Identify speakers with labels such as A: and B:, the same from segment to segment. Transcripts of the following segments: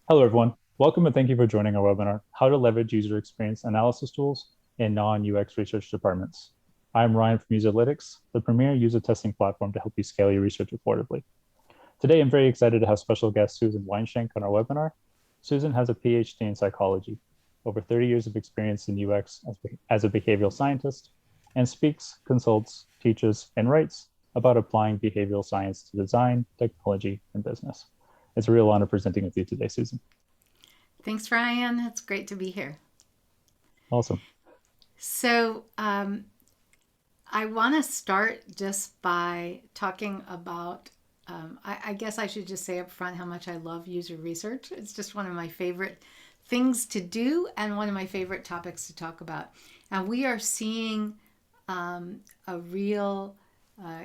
A: Hello, everyone. Welcome and thank you for joining our webinar, How to Leverage User Experience Analysis Tools in Non-UX Research Departments. I'm Ryan from Userlytics, the premier user testing platform to help you scale your research affordably. Today, I'm very excited to have special guest Susan Weinschenk on our webinar. Susan has a PhD in psychology, over 30 years of experience in UX as a behavioral scientist, and speaks, consults, teaches, and writes about applying behavioral science to design, technology, and business. It's a real honor presenting with you today, Susan.
B: Thanks, Ryan. It's great to be here.
A: Awesome.
B: So, I want to start just by talking about. I guess I should just say up front how much I love user research. It's just one of my favorite things to do and one of my favorite topics to talk about. And we are seeing a real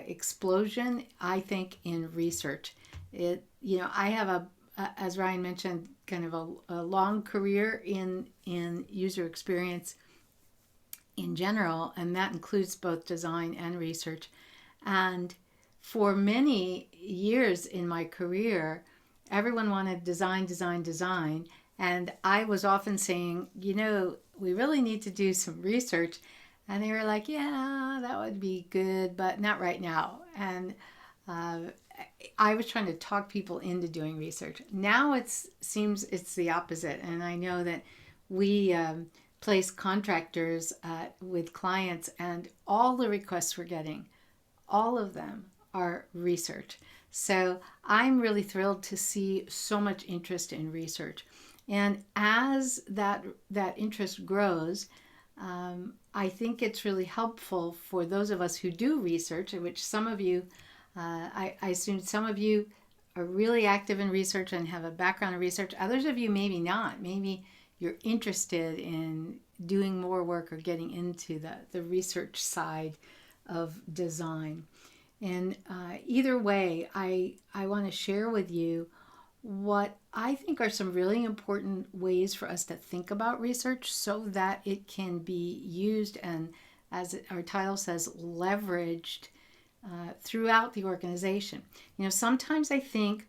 B: explosion, I think, in research. I have as Ryan mentioned, kind of a long career in user experience in general, and that includes both design and research. And for many years in my career, everyone wanted design, design, design. And I was often saying, we really need to do some research. And they were like, yeah, that would be good, but not right now. And uh, I was trying to talk people into doing research. Now it seems it's the opposite. And I know that we place contractors with clients, and all the requests we're getting, all of them are research. So I'm really thrilled to see so much interest in research. And as that interest grows, I think it's really helpful for those of us who do research, which some of you, I assume some of you are really active in research and have a background in research. Others of you, maybe not. Maybe you're interested in doing more work or getting into the research side of design. And either way, I want to share with you what I think are some really important ways for us to think about research so that it can be used and, as our title says, leveraged throughout the organization. Sometimes I think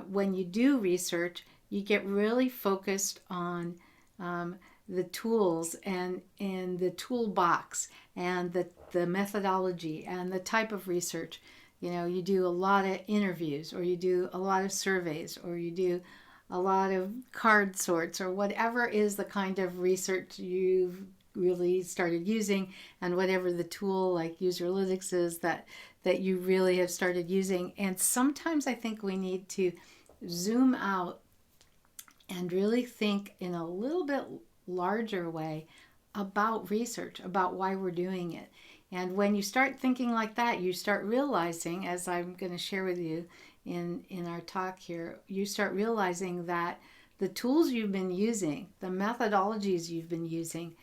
B: when you do research, you get really focused on the tools and the toolbox and the methodology and the type of research. You do a lot of interviews, or you do a lot of surveys, or you do a lot of card sorts, or whatever is the kind of research you've really started using, and whatever the tool like Userlytics is that you really have started using. And sometimes I think we need to zoom out and really think in a little bit larger way about research, about why we're doing it. And when you start thinking like that, you start realizing, as I'm going to share with you in our talk here, you start realizing that the tools you've been using, the methodologies you've been using,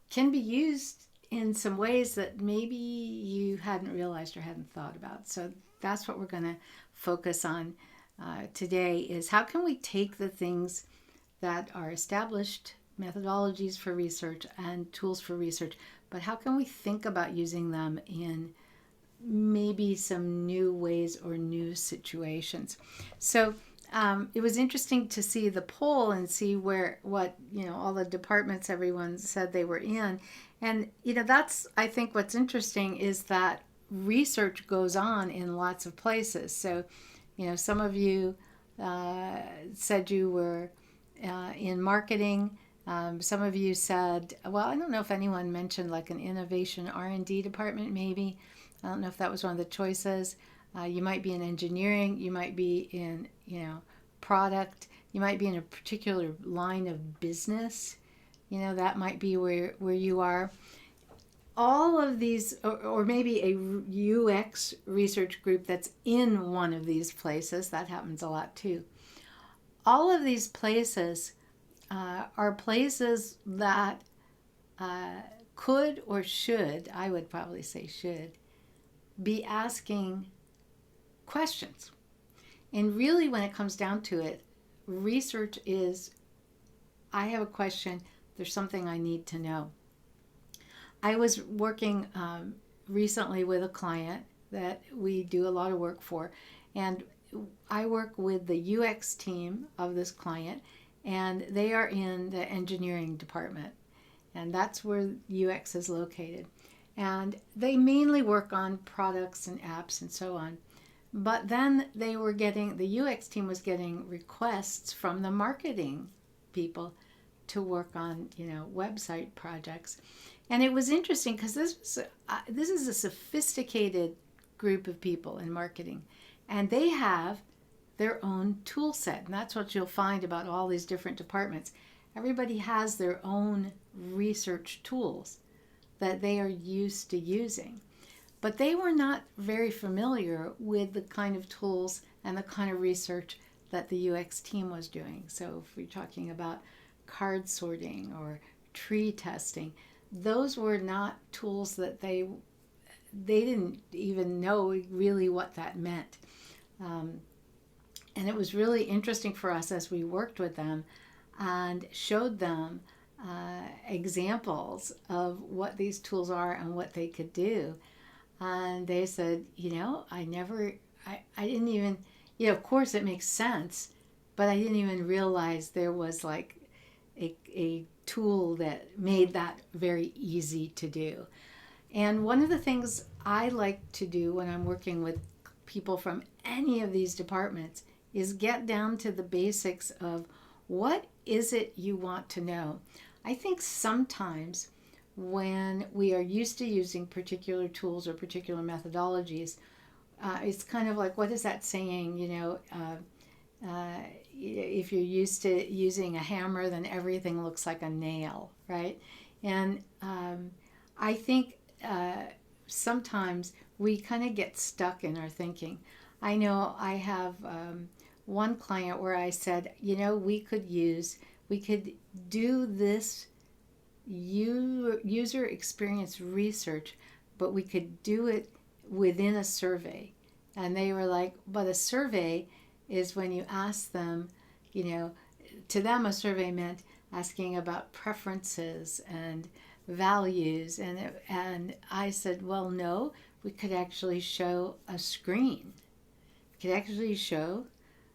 B: can be used in some ways that maybe you hadn't realized or hadn't thought about. So that's what we're going to focus on today, is how can we take the things that are established methodologies for research and tools for research, but how can we think about using them in maybe some new ways or new situations? So it was interesting to see the poll and see what all the departments everyone said they were in. And that's, I think, what's interesting is that research goes on in lots of places. So some of you said you were in marketing. Some of you said, well, I don't know if anyone mentioned like an innovation R&D department, maybe. I don't know if that was one of the choices. You might be in engineering. You might be in, product. You might be in a particular line of business. That might be where you are. All of these, or maybe a UX research group that's in one of these places. That happens a lot too. All of these places are places that could or should, I would probably say should, be asking questions. And really, when it comes down to it, research is, I have a question, there's something I need to know. I was working recently with a client that we do a lot of work for, And I work with the UX team of this client, and they are in the engineering department, and that's where UX is located. And they mainly work on products and apps and so on. But then the UX team was getting requests from the marketing people to work on, website projects. And it was interesting because this is a sophisticated group of people in marketing, and they have their own tool set. And that's what you'll find about all these different departments. Everybody has their own research tools that they are used to using. But they were not very familiar with the kind of tools and the kind of research that the UX team was doing. So if we're talking about card sorting or tree testing, those were not tools that they didn't even know really what that meant. And it was really interesting for us as we worked with them and showed them examples of what these tools are and what they could do. And they said, I didn't even, of course it makes sense, but I didn't even realize there was like a tool that made that very easy to do. And one of the things I like to do when I'm working with people from any of these departments is get down to the basics of what is it you want to know. I think sometimes when we are used to using particular tools or particular methodologies, it's kind of like, what is that saying, if you're used to using a hammer, then everything looks like a nail, right? And I think sometimes we kind of get stuck in our thinking. I know I have one client where I said, we could do this user experience research, but we could do it within a survey. And they were like, but a survey is when you ask them, to them a survey meant asking about preferences and values. And I said, well, no, we could actually show a screen. We could actually show,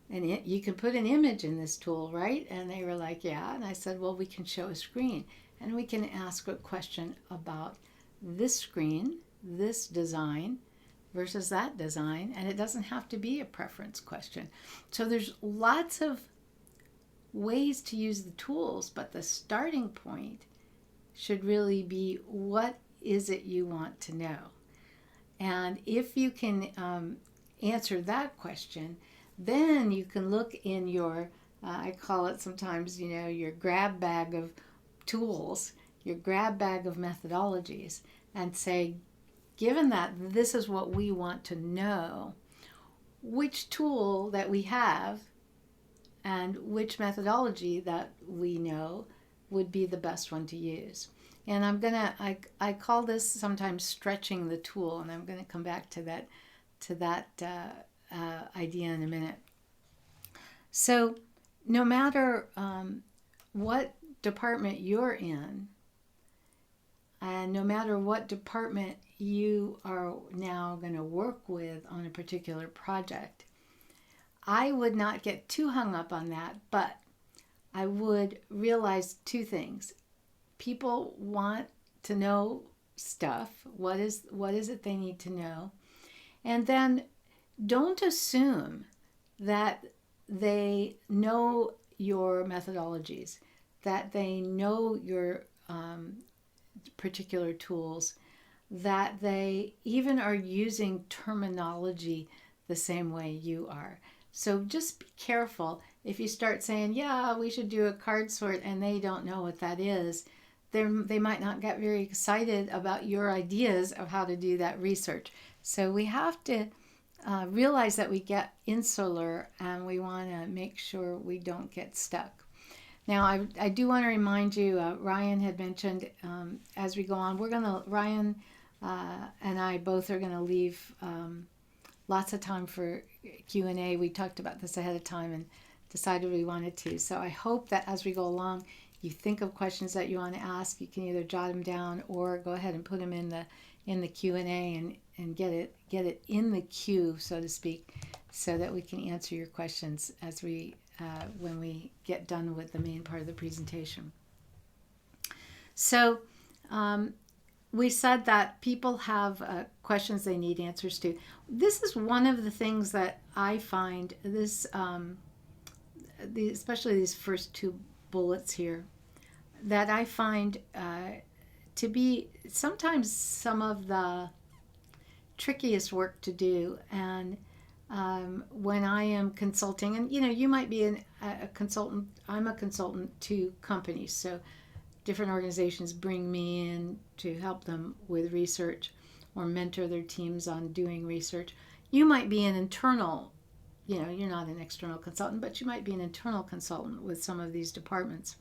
B: and you can put an image in this tool, right? And they were like, yeah. And I said, well, we can show a screen. And we can ask a question about this screen, this design, versus that design. And it doesn't have to be a preference question. So there's lots of ways to use the tools, but the starting point should really be, what is it you want to know? And if you can answer that question, then you can look in your, I call it sometimes, your grab bag of tools, your grab bag of methodologies, and say, given that this is what we want to know, which tool that we have and which methodology that we know would be the best one to use. And I call this sometimes stretching the tool, and I'm going to come back to that idea in a minute. So no matter what department you're in, and no matter what department you are now going to work with on a particular project, I would not get too hung up on that, but I would realize two things. People want to know stuff. What is it they need to know? And then don't assume that they know your methodologies, that they know your particular tools, that they even are using terminology the same way you are. So just be careful if you start saying, yeah, we should do a card sort, and they don't know what that is. They might not get very excited about your ideas of how to do that research. So we have to realize that we get insular, and we want to make sure we don't get stuck. Now, I do want to remind you, Ryan had mentioned as we go on, Ryan and I both are going to leave lots of time for Q&A. We talked about this ahead of time and decided we wanted to. So I hope that as we go along, you think of questions that you want to ask. You can either jot them down or go ahead and put them in the Q&A and get it in the queue, so to speak, so that we can answer your questions as when we get done with the main part of the presentation. So we said that people have questions they need answers to. This is one of the things that I find this, especially these first two bullets here, that I find to be sometimes some of the trickiest work to do. And when I am consulting, and you might be a consultant, I'm a consultant to companies, so different organizations bring me in to help them with research or mentor their teams on doing research. You might be an internal, you're not an external consultant, but you might be an internal consultant with some of these departments.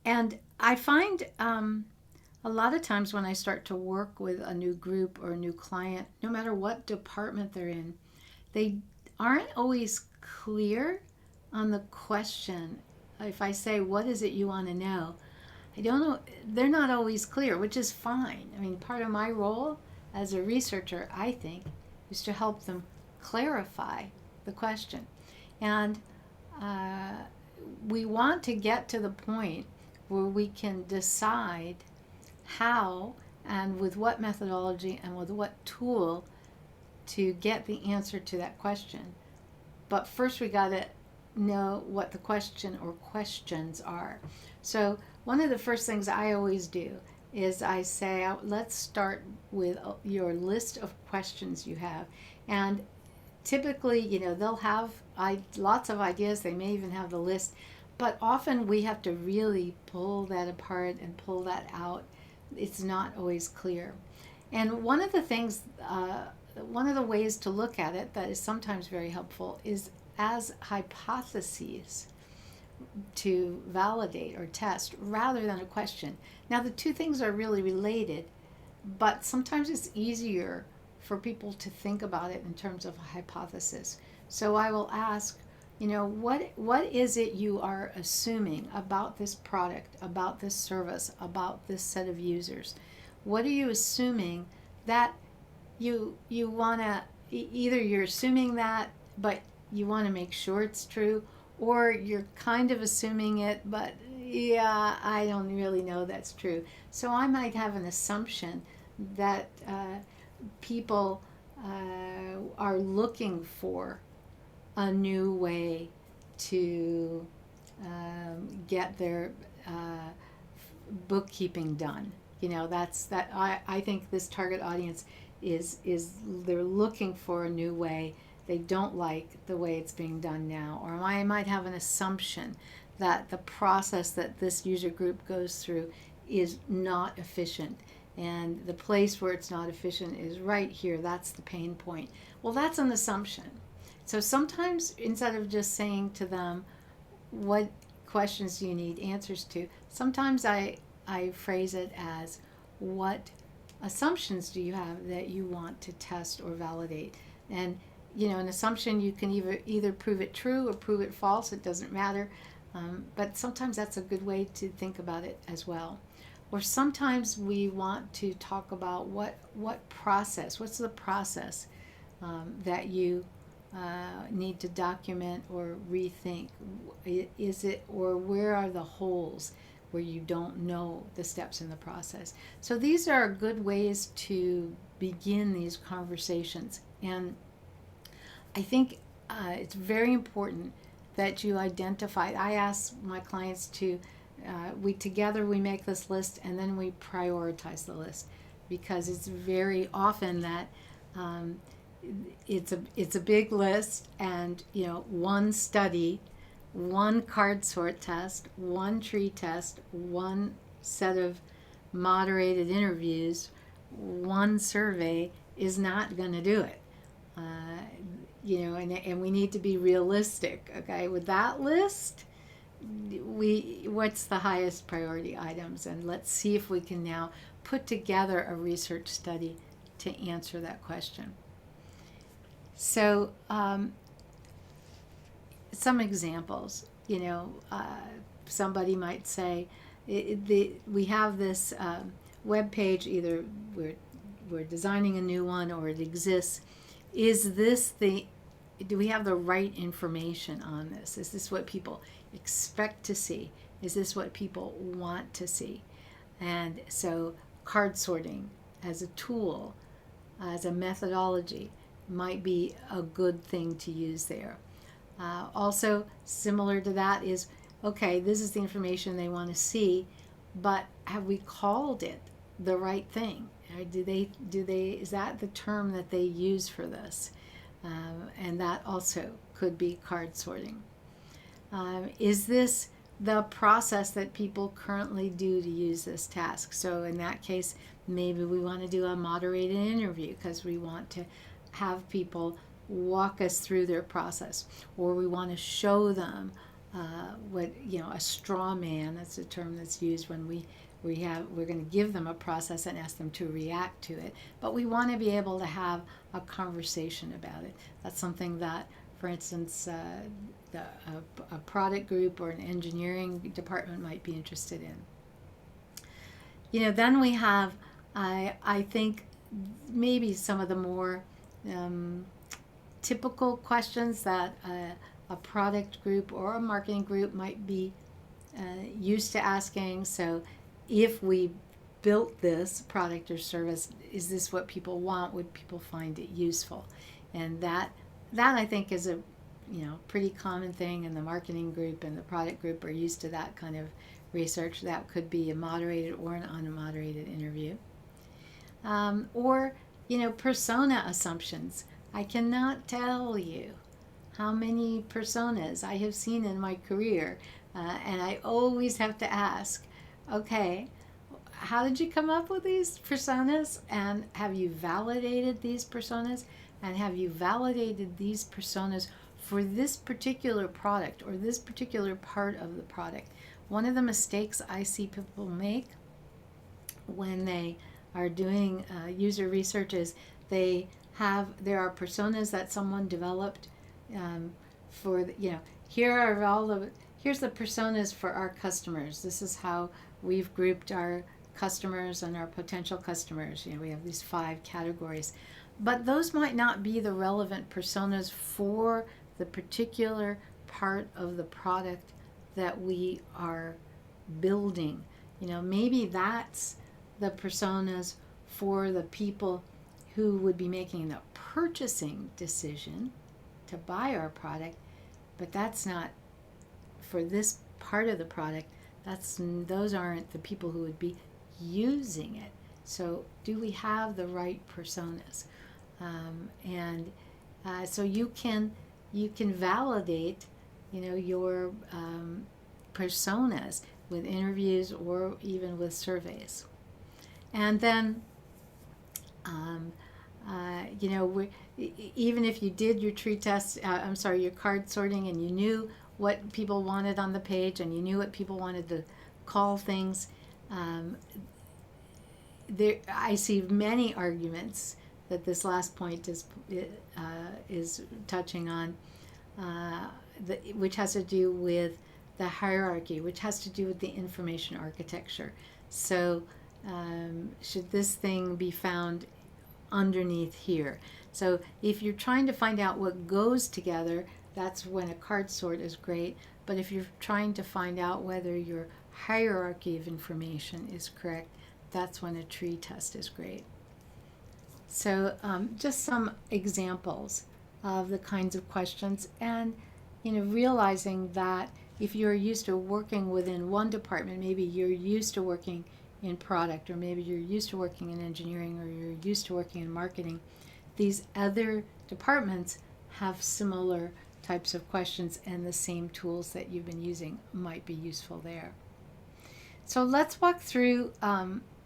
B: And I find a lot of times when I start to work with a new group or a new client, no matter what department they're in, they aren't always clear on the question. If I say, what is it you want to know? I don't know. They're not always clear, which is fine. I mean, part of my role as a researcher, I think, is to help them clarify the question. And we want to get to the point where we can decide how and with what methodology and with what tool to get the answer to that question. But first we got to know what the question or questions are. So one of the first things I always do is I say, let's start with your list of questions you have. And typically, they'll have lots of ideas. They may even have the list. But often we have to really pull that apart and pull that out. It's not always clear. And one of the things, one of the ways to look at it that is sometimes very helpful is as hypotheses to validate or test rather than a question. Now, the two things are really related, but sometimes it's easier for people to think about it in terms of a hypothesis. So I will ask, what is it you are assuming about this product, about this service, about this set of users? What are you assuming that you want to, either you're assuming that, but you want to make sure it's true, or you're kind of assuming it, but yeah, I don't really know that's true. So I might have an assumption that people are looking for a new way to get their bookkeeping done. I think this target audience is they're looking for a new way. They don't like the way it's being done now. Or I might have an assumption that the process that this user group goes through is not efficient. And the place where it's not efficient is right here. That's the pain point. Well, that's an assumption. So sometimes instead of just saying to them, what questions do you need answers to? Sometimes I phrase it as, what assumptions do you have that you want to test or validate? And an assumption, you can either prove it true or prove it false. It doesn't matter. But sometimes that's a good way to think about it as well. Or sometimes we want to talk about what process, what's the process that you need to document or rethink? Is it, or where are the holes where you don't know the steps in the process? So these are good ways to begin these conversations. And I think it's very important that you identify. I ask my clients to, we make this list and then we prioritize the list, because it's very often that it's a big list, and one study, one card sort test, one tree test, one set of moderated interviews, one survey is not going to do it. And we need to be realistic, okay? With that list, what's the highest priority items? And let's see if we can now put together a research study to answer that question. So some examples, somebody might say, we have this web page, either we're designing a new one or it exists, is this the, do we have the right information on this? Is this what people expect to see? Is this what people want to see? And so card sorting as a tool, as a methodology, might be a good thing to use there. Also, similar to that is, okay, this is the information they want to see, but have we called it the right thing? Or is that the term that they use for this? And that also could be card sorting. Is this the process that people currently do to use this task? So in that case, maybe we want to do a moderated interview because we want to have people walk us through their process, or we want to show them a straw man. That's a term that's used when we're going to give them a process and ask them to react to it, but we want to be able to have a conversation about it. That's something that, for instance, a product group or an engineering department might be interested in. Then we have, I think, maybe some of the more typical questions that a product group or a marketing group might be used to asking. So if we built this product or service, is this what people want? Would people find it useful? And that I think is a pretty common thing, and the marketing group and the product group are used to that kind of research. That could be a moderated or an unmoderated interview. Or persona assumptions. I cannot tell you how many personas I have seen in my career, and I always have to ask, okay, how did you come up with these personas, and have you validated these personas, and have you validated these personas for this particular product or this particular part of the product? One of the mistakes I see people make when they are doing user research is there are personas that someone developed for here's the personas for our customers. This is how we've grouped our customers and our potential customers. We have these 5 categories, but those might not be the relevant personas for the particular part of the product that we are building. Maybe that's the personas for the people who would be making the purchasing decision to buy our product, but that's not for this part of the product. Those aren't the people who would be using it. So do we have the right personas? So you can validate your personas with interviews or even with surveys. And then even if you did your your card sorting, and you knew what people wanted on the page, and you knew what people wanted to call things, I see many arguments that this last point is touching on, which has to do with the hierarchy, which has to do with the information architecture. So should this thing be found underneath here? So if you're trying to find out what goes together, that's when a card sort is great. But if you're trying to find out whether your hierarchy of information is correct, that's when a tree test is great. So just some examples of the kinds of questions, and realizing that if you're used to working within one department, maybe you're used to working in product, or maybe you're used to working in engineering, or you're used to working in marketing, these other departments have similar types of questions, and the same tools that you've been using might be useful there. So let's walk through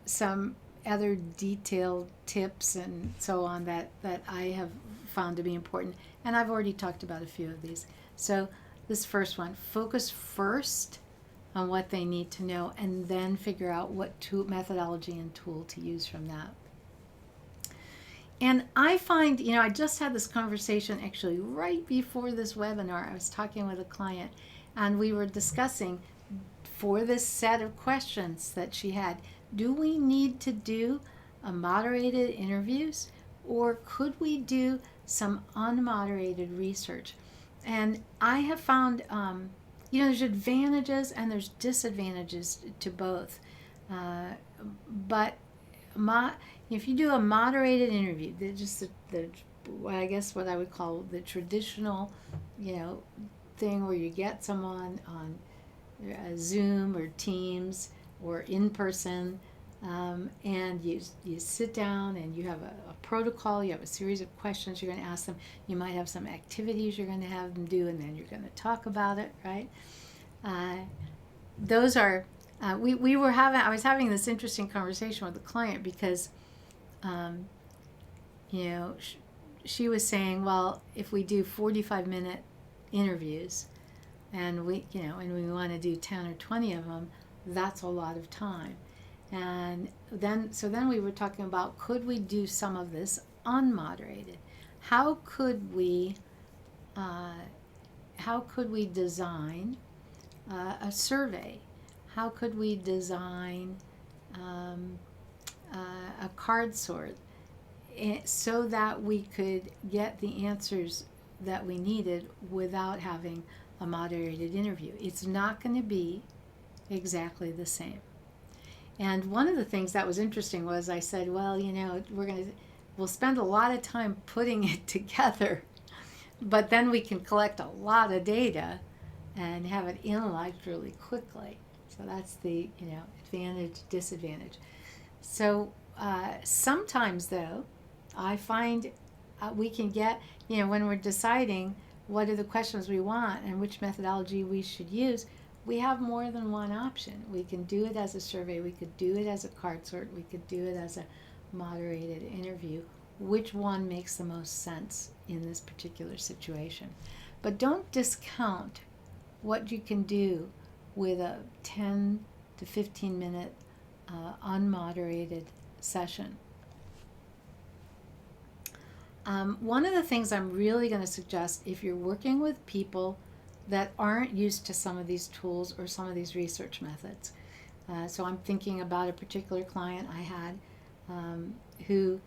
B: some other detailed tips and so on that I have found to be important, and I've already talked about a few of these. So this first one, focus first on what they need to know, and then figure out what methodology and tool to use from that. And I find, I just had this conversation actually right before this webinar. I was talking with a client, and we were discussing, for this set of questions that she had, do we need to do a moderated interviews, or could we do some unmoderated research. And I have found, there's advantages and there's disadvantages to both. But if you do a moderated interview, just I guess what I would call the traditional, thing where you get someone on Zoom or Teams or in person, and you sit down and you have a protocol, you have a series of questions you're going to ask them, you might have some activities you're going to have them do, and then you're going to talk about it, right? Those are I was having this interesting conversation with a client because she was saying, well, if we do 45-minute interviews and we want to do 10 or 20 of them, that's a lot of time. And then we were talking about, could we do some of this unmoderated? How could we design a survey? How could we design a card sort so that we could get the answers that we needed without having a moderated interview? It's not going to be exactly the same. And one of the things that was interesting was I said, well, we'll spend a lot of time putting it together, but then we can collect a lot of data and have it analyzed really quickly. So that's the advantage, disadvantage. So sometimes though, I find we can get, when we're deciding what are the questions we want and which methodology we should use, we have more than one option. We can do it as a survey, we could do it as a card sort, we could do it as a moderated interview. Which one makes the most sense in this particular situation? But don't discount what you can do with a 10 to 15 minute unmoderated session. One of the things I'm really going to suggest, if you're working with people that aren't used to some of these tools or some of these research methods, so I'm thinking about a particular client I had who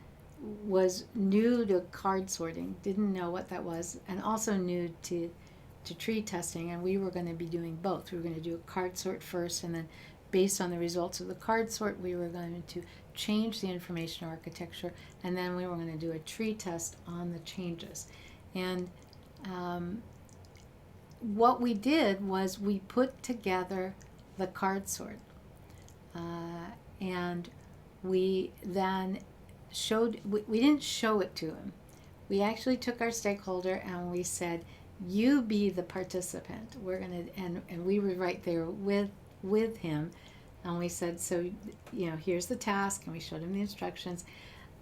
B: was new to card sorting, didn't know what that was, and also new to tree testing, and we were going to be doing both. We were going to do a card sort first, and then based on the results of the card sort, we were going to change the information architecture, and then we were going to do a tree test on the changes. And what we did was we put together the card sort, and we then we didn't show it to him. We actually took our stakeholder and we said, you be the participant. We're going to, and we were right there with him. And we said, so, here's the task. And we showed him the instructions.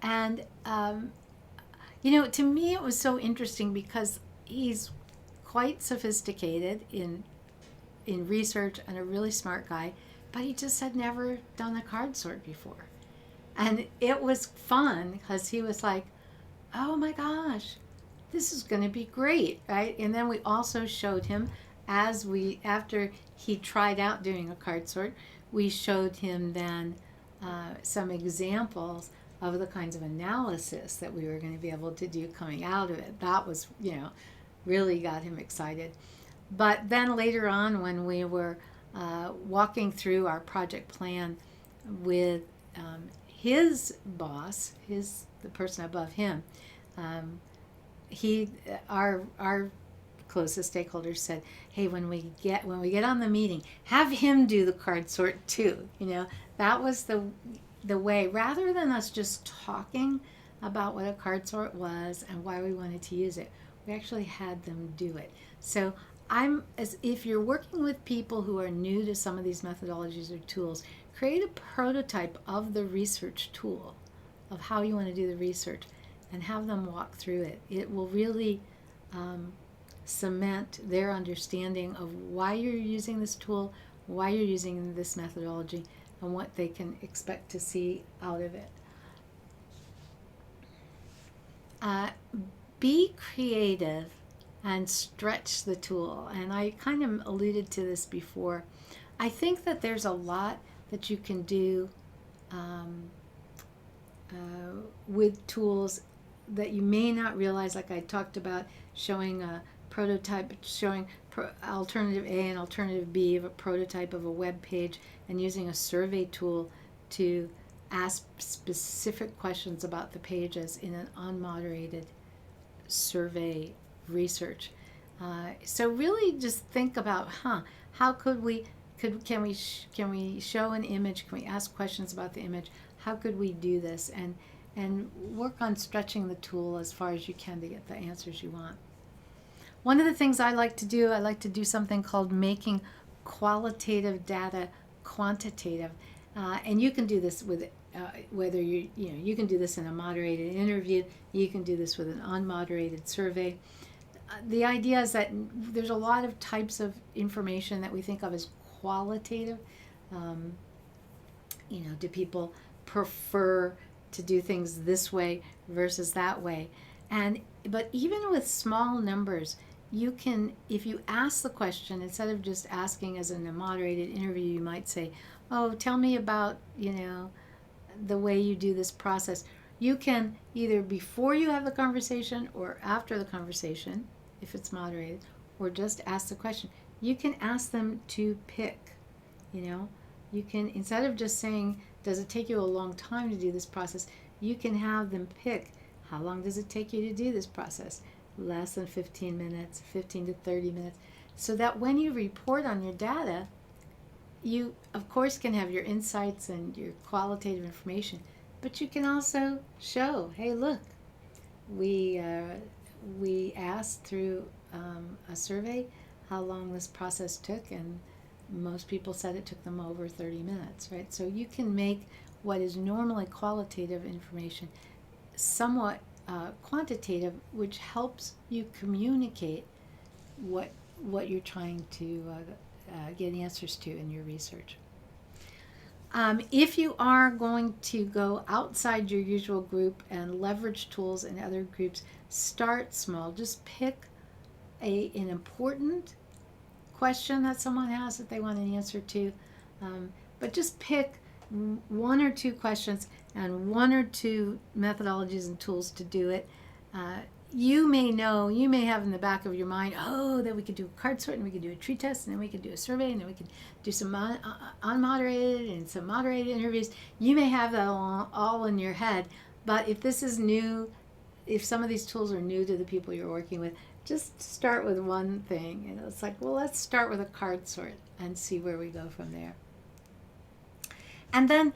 B: And, to me, it was so interesting because he's quite sophisticated in research and a really smart guy, but he just had never done a card sort before. And it was fun because he was like, oh my gosh, this is going to be great, right? And then we also showed him, after he tried out doing a card sort, we showed him then some examples of the kinds of analysis that we were going to be able to do coming out of it. That was, really got him excited. But then later on, when we were walking through our project plan with his boss, the person above him, our closest stakeholders said, hey, when we get on the meeting, have him do the card sort too. That was the way, rather than us just talking about what a card sort was and why we wanted to use it, we actually had them do it. So if you're working with people who are new to some of these methodologies or tools, create a prototype of the research tool, of how you want to do the research, and have them walk through it. It will really cement their understanding of why you're using this tool, why you're using this methodology, and what they can expect to see out of it. Be creative and stretch the tool. And I kind of alluded to this before. I think that there's a lot that you can do with tools that you may not realize, like I talked about, showing a prototype, showing alternative A and alternative B of a prototype of a web page, and using a survey tool to ask specific questions about the pages in an unmoderated survey research. So really just think about, how could we, can we show an image? Can we ask questions about the image? How could we do this? And work on stretching the tool as far as you can to get the answers you want. One of the things I like to do something called making qualitative data quantitative. And you can do this with whether you can do this in a moderated interview, you can do this with an unmoderated survey. The idea is that there's a lot of types of information that we think of as qualitative. Do people prefer to do things this way versus that way? But even with small numbers, you can, if you ask the question, instead of just asking as in a moderated interview, you might say, oh, tell me about, the way you do this process. You can either before you have the conversation or after the conversation, if it's moderated, or just ask the question. You can ask them to pick, You can, instead of just saying, does it take you a long time to do this process, you can have them pick, how long does it take you to do this process? Less than 15 minutes, 15 to 30 minutes. So that when you report on your data, you, of course, can have your insights and your qualitative information, but you can also show, hey, look, we asked through a survey how long this process took, and most people said it took them over 30 minutes, right? So you can make what is normally qualitative information somewhat quantitative, which helps you communicate what you're trying to get answers to in your research. If you are going to go outside your usual group and leverage tools in other groups, start small. Just pick an important question that someone has that they want an answer to, but just pick one or two questions and one or two methodologies and tools to do it. You may have in the back of your mind, that we could do a card sort, and we could do a tree test, and then we could do a survey, and then we could do some unmoderated and some moderated interviews. You may have that all in your head, but if this is new, if some of these tools are new to the people you're working with, just start with one thing. It's like, well, let's start with a card sort and see where we go from there. And then,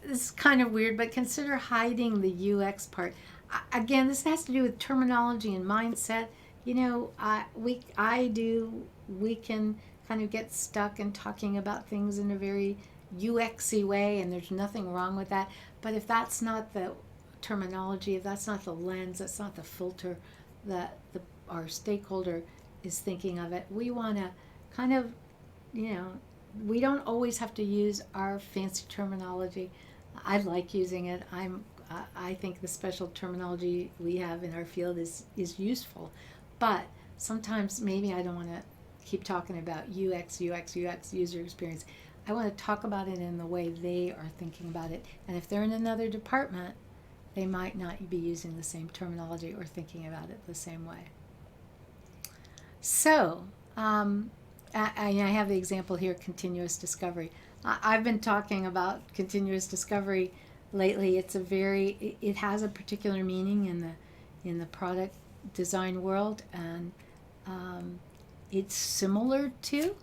B: this is kind of weird, but consider hiding the UX part. Again, this has to do with terminology and mindset. We can kind of get stuck in talking about things in a very UX-y way, and there's nothing wrong with that. But if that's not the terminology, if that's not the lens, that's not the filter that our stakeholder is thinking of it, we want to kind of, we don't always have to use our fancy terminology. I like using it. I think the special terminology we have in our field is useful, but sometimes maybe I don't want to keep talking about UX, user experience. I want to talk about it in the way they are thinking about it. And if they're in another department, they might not be using the same terminology or thinking about it the same way. So, I have the example here, continuous discovery. I've been talking about continuous discovery lately. It has a particular meaning in the product design world, and it's similar to,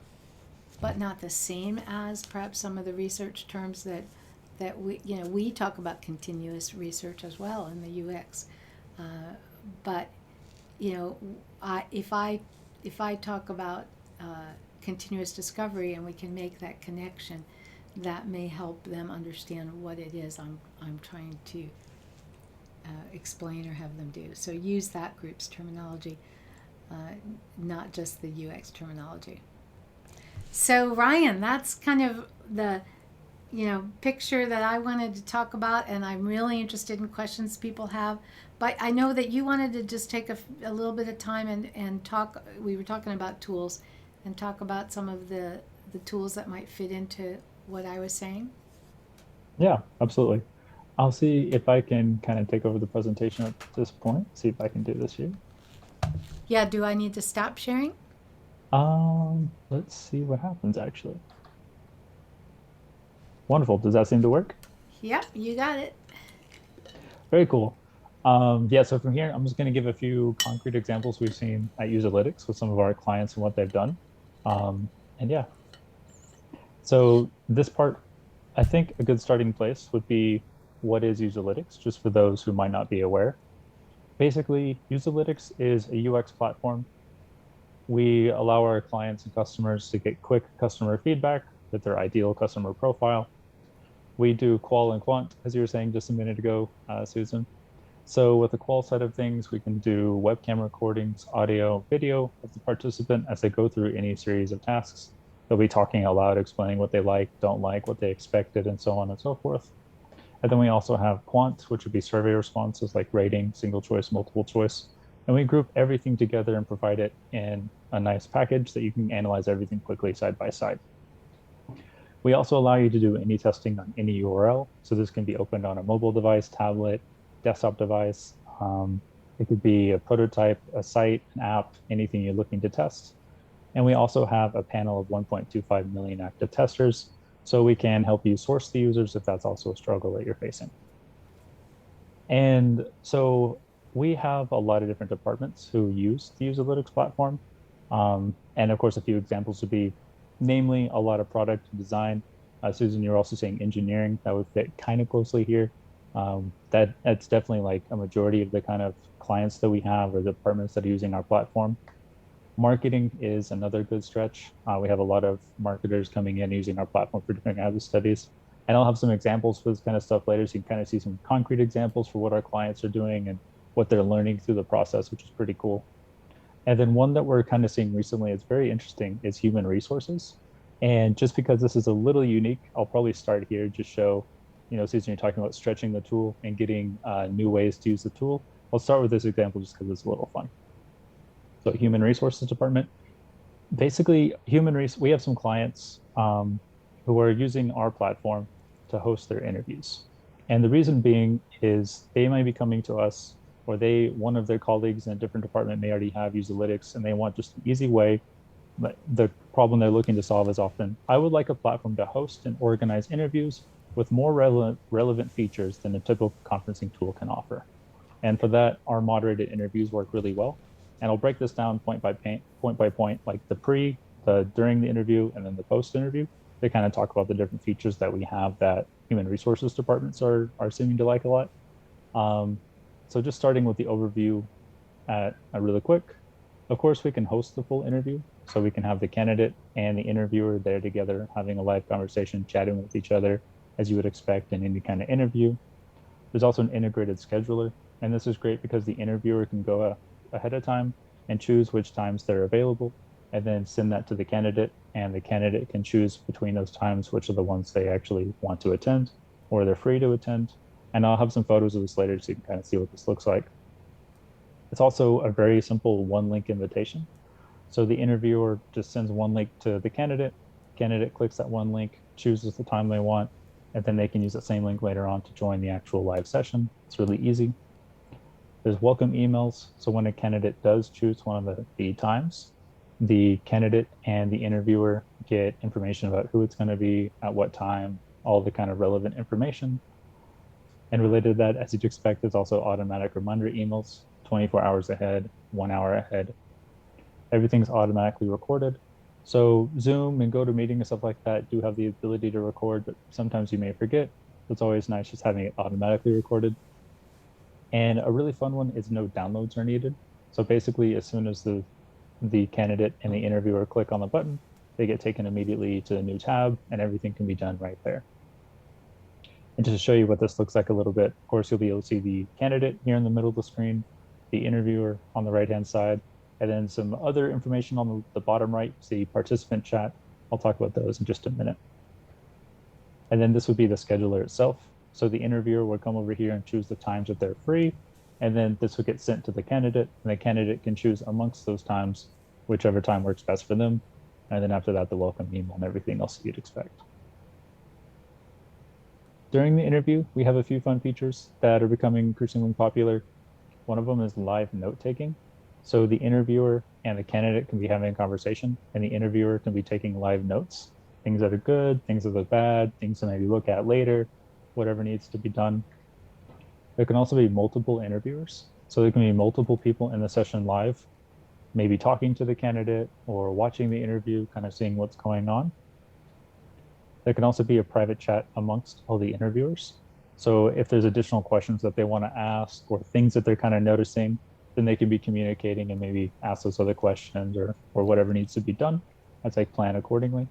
B: but not the same as, perhaps some of the research terms that we talk about continuous research as well in the UX. But if I talk about continuous discovery and we can make that connection, that may help them understand what it is I'm trying to explain or have them do. So use that group's terminology, not just the UX terminology. So Ryan, that's kind of the picture that I wanted to talk about, and I'm really interested in questions people have. But I know that you wanted to just take a little bit of time and talk. We were talking about tools, and talk about some of the tools that might fit into what I was saying.
A: Yeah, absolutely. I'll see if I can kind of take over the presentation at this point, see if I can do this here.
B: Yeah, do I need to stop sharing?
A: Let's see what happens actually. Wonderful. Does that seem to work?
B: Yep, you got it.
A: Very cool. Yeah, so from here, I'm just going to give a few concrete examples we've seen at Userlytics with some of our clients and what they've done. And yeah, so this part, I think a good starting place would be what is Userlytics, just for those who might not be aware. Basically, Userlytics is a UX platform. We allow our clients and customers to get quick customer feedback with their ideal customer profile. We do qual and quant, as you were saying just a minute ago, Susan. So with the qual side of things, we can do webcam recordings, audio, video of the participant as they go through any series of tasks. They'll be talking aloud, explaining what they like, don't like, what they expected, and so on and so forth. And then we also have quant, which would be survey responses like rating, single choice, multiple choice. And we group everything together and provide it in a nice package that you can analyze everything quickly side by side. We also allow you to do any testing on any URL. So this can be opened on a mobile device, tablet, desktop device. It could be a prototype, a site, an app, anything you're looking to test. And we also have a panel of 1.25 million active testers. So we can help you source the users if that's also a struggle that you're facing. And so we have a lot of different departments who use the Userlytics platform. And of course, a few examples would be, namely, a lot of product design. Susan, you're also saying engineering. That would fit kind of closely here. That's definitely like a majority of the kind of clients that we have or departments that are using our platform. Marketing is another good stretch. We have a lot of marketers coming in using our platform for different kinds of studies. And I'll have some examples for this kind of stuff later, so you can kind of see some concrete examples for what our clients are doing and what they're learning through the process, which is pretty cool. And then one that we're kind of seeing recently is very interesting is human resources. And just because this is a little unique, I'll probably start here, just show, Susan, you're talking about stretching the tool and getting new ways to use the tool. I'll start with this example just because it's a little fun. So human resources department, basically we have some clients who are using our platform to host their interviews. And the reason being is they might be coming to us or one of their colleagues in a different department may already have Userlytics and they want just an easy way. But the problem they're looking to solve is often, I would like a platform to host and organize interviews with more relevant features than a typical conferencing tool can offer. And for that, our moderated interviews work really well. And I'll break this down point by point, like the during the interview, and then the post interview. They kind of talk about the different features that we have that human resources departments are seeming to like a lot. So just starting with the overview at a really quick. Of course, we can host the full interview. So we can have the candidate and the interviewer there together, having a live conversation, chatting with each other, as you would expect in any kind of interview. There's also an integrated scheduler. And this is great because the interviewer can go ahead of time and choose which times they're available and then send that to the candidate. And the candidate can choose between those times which are the ones they actually want to attend or they're free to attend. And I'll have some photos of this later so you can kind of see what this looks like. It's also a very simple one link invitation. So the interviewer just sends one link to the candidate clicks that one link, chooses the time they want, and then they can use that same link later on to join the actual live session. It's really easy. There's welcome emails. So when a candidate does choose one of the times, the candidate and the interviewer get information about who it's going to be, at what time, all the kind of relevant information. And related to that, as you'd expect, there's also automatic reminder emails 24 hours ahead, 1 hour ahead. Everything's automatically recorded. So Zoom and GoToMeeting and stuff like that do have the ability to record, but sometimes you may forget. It's always nice just having it automatically recorded. And a really fun one is no downloads are needed. So basically, as soon as the candidate and the interviewer click on the button, they get taken immediately to a new tab and everything can be done right there. And just to show you what this looks like a little bit, of course, you'll be able to see the candidate here in the middle of the screen, the interviewer on the right-hand side, and then some other information on the bottom right, see participant chat. I'll talk about those in just a minute. And then this would be the scheduler itself. So the interviewer would come over here and choose the times that they're free. And then this would get sent to the candidate, and the candidate can choose amongst those times, whichever time works best for them. And then after that, the welcome email and everything else you'd expect. During the interview, we have a few fun features that are becoming increasingly popular. One of them is live note taking. So the interviewer and the candidate can be having a conversation, and the interviewer can be taking live notes, things that are good, things that are bad, things to maybe look at later, whatever needs to be done. There can also be multiple interviewers. So there can be multiple people in the session live, maybe talking to the candidate or watching the interview, kind of seeing what's going on. There can also be a private chat amongst all the interviewers. So if there's additional questions that they want to ask or things that they're kind of noticing, then they can be communicating and maybe ask those other questions or whatever needs to be done as they plan accordingly.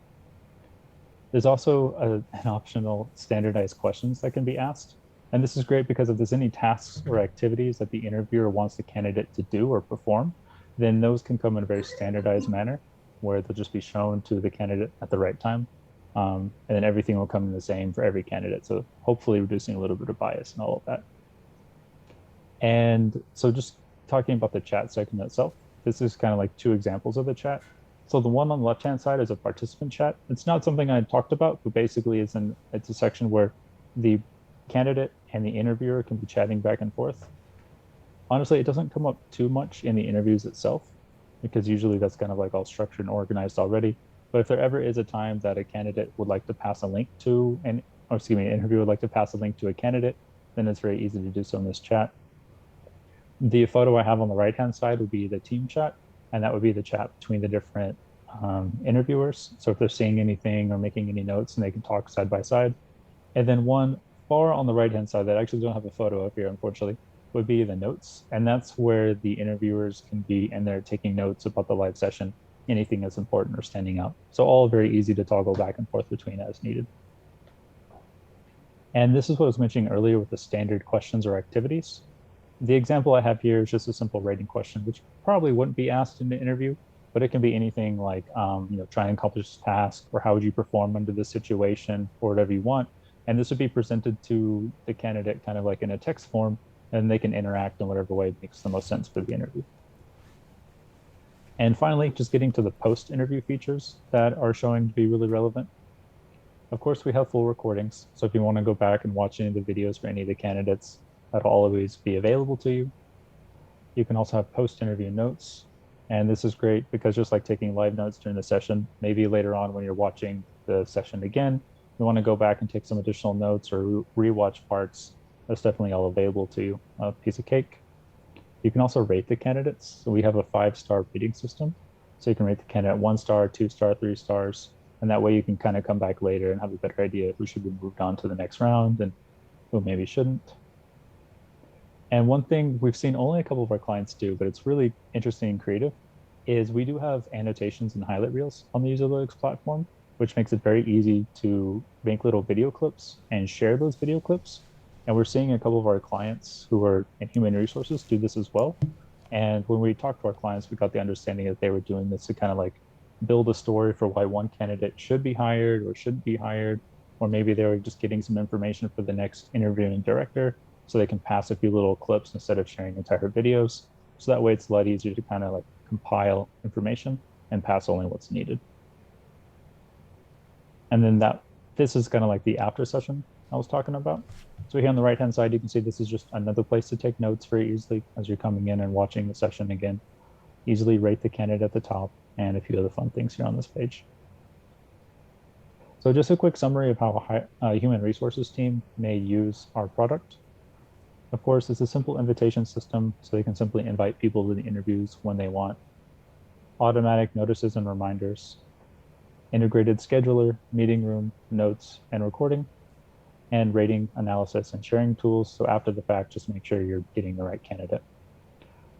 A: There's also an optional standardized questions that can be asked. And this is great because if there's any tasks or activities that the interviewer wants the candidate to do or perform, then those can come in a very standardized manner where they'll just be shown to the candidate at the right time. And then everything will come in the same for every candidate. So hopefully reducing a little bit of bias and all of that. And so just talking about the chat segment itself, this is kind of like two examples of the chat. So the one on the left-hand side is a participant chat. It's not something I talked about, but basically it's a section where the candidate and the interviewer can be chatting back and forth. Honestly, it doesn't come up too much in the interviews itself because usually that's kind of like all structured and organized already. But if there ever is a time that a candidate would like to pass a link to an interviewer would like to pass a link to a candidate, then it's very easy to do so in this chat. The photo I have on the right-hand side would be the team chat, and that would be the chat between the different interviewers. So if they're seeing anything or making any notes, and they can talk side by side. And then one far on the right-hand side that I actually don't have a photo of here, unfortunately, would be the notes. And that's where the interviewers can be, and they're taking notes about the live session, anything that's important or standing out. So all very easy to toggle back and forth between as needed. And this is what I was mentioning earlier with the standard questions or activities. The example I have here is just a simple rating question, which probably wouldn't be asked in the interview, but it can be anything like, try and accomplish this task, or how would you perform under this situation, or whatever you want. And this would be presented to the candidate kind of like in a text form, and they can interact in whatever way makes the most sense for the interview. And finally, just getting to the post-interview features that are showing to be really relevant. Of course, we have full recordings. So if you want to go back and watch any of the videos for any of the candidates, that'll always be available to you. You can also have post-interview notes. And this is great because just like taking live notes during the session, maybe later on when you're watching the session again, you want to go back and take some additional notes or rewatch parts. That's definitely all available to you. A piece of cake. You can also rate the candidates. So we have a 5-star rating system. So you can rate the candidate 1 star, 2 star, 3 stars. And that way you can kind of come back later and have a better idea who should be moved on to the next round and who maybe shouldn't. And one thing we've seen only a couple of our clients do, but it's really interesting and creative, is we do have annotations and highlight reels on the Userlytics platform, which makes it very easy to make little video clips and share those video clips. And we're seeing a couple of our clients who are in human resources do this as well. And when we talked to our clients, we got the understanding that they were doing this to kind of like build a story for why one candidate should be hired or shouldn't be hired, or maybe they were just getting some information for the next interviewing director, so they can pass a few little clips instead of sharing entire videos. So that way it's a lot easier to kind of like compile information and pass only what's needed. And then this is kind of like the after session I was talking about. So here on the right-hand side, you can see this is just another place to take notes very easily as you're coming in and watching the session again. Easily rate the candidate at the top and a few other fun things here on this page. So just a quick summary of how a human resources team may use our product. Of course, it's a simple invitation system, so they can simply invite people to the interviews when they want. Automatic notices and reminders, integrated scheduler, meeting room, notes, and recording, and rating, analysis, and sharing tools. So after the fact, just make sure you're getting the right candidate.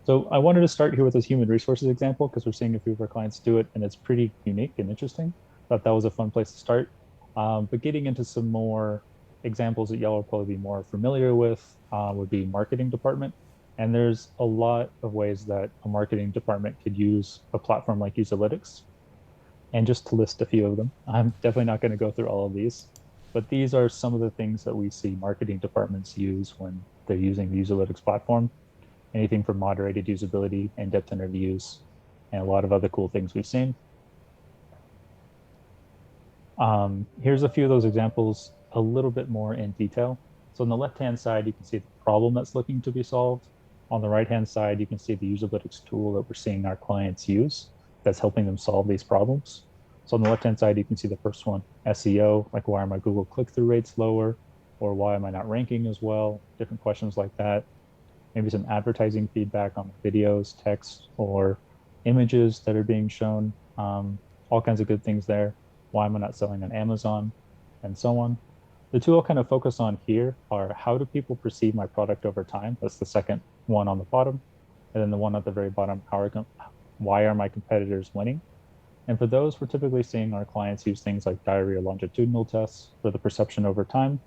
A: So I wanted to start here with this human resources example because we're seeing a few of our clients do it, and it's pretty unique and interesting. Thought that was a fun place to start. But getting into some more examples that y'all will probably be more familiar with would be marketing department. And there's a lot of ways that a marketing department could use a platform like Userlytics. And just to list a few of them, I'm definitely not going to go through all of these, but these are some of the things that we see marketing departments use when they're using the Userlytics platform. Anything from moderated usability, in-depth interviews, and a lot of other cool things we've seen. Here's a few of those examples. a little bit more in detail. So on the left-hand side, you can see the problem that's looking to be solved. On the right-hand side, you can see the Userlytics tool that we're seeing our clients use that's helping them solve these problems. So on the left-hand side, you can see the first one, SEO, like why are my Google click-through rates lower? Or why am I not ranking as well? Different questions like that. Maybe some advertising feedback on the videos, text, or images that are being shown. All kinds of good things there. Why am I not selling on Amazon? And so on. The two I'll kind of focus on here are how do people perceive my product over time? That's the second one on the bottom. And then the one at the very bottom, why are my competitors winning? And for those, we're typically seeing our clients use things like diary or longitudinal tests for the perception over time,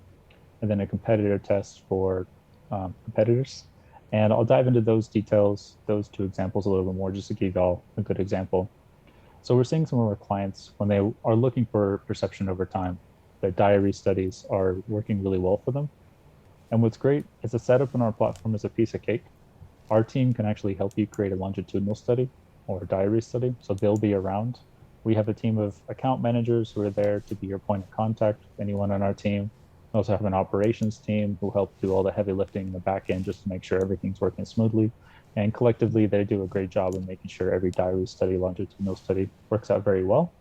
A: and then a competitor test for competitors. And I'll dive into those details, those two examples a little bit more, just to give y'all a good example. So we're seeing some of our clients when they are looking for perception over time, that diary studies are working really well for them. And what's great is the setup in our platform is a piece of cake. Our team can actually help you create a longitudinal study or a diary study. So they'll be around. We have a team of account managers who are there to be your point of contact with anyone on our team. We also have an operations team who help do all the heavy lifting in the back end just to make sure everything's working smoothly. And collectively, they do a great job of making sure every diary study, longitudinal study works out very well.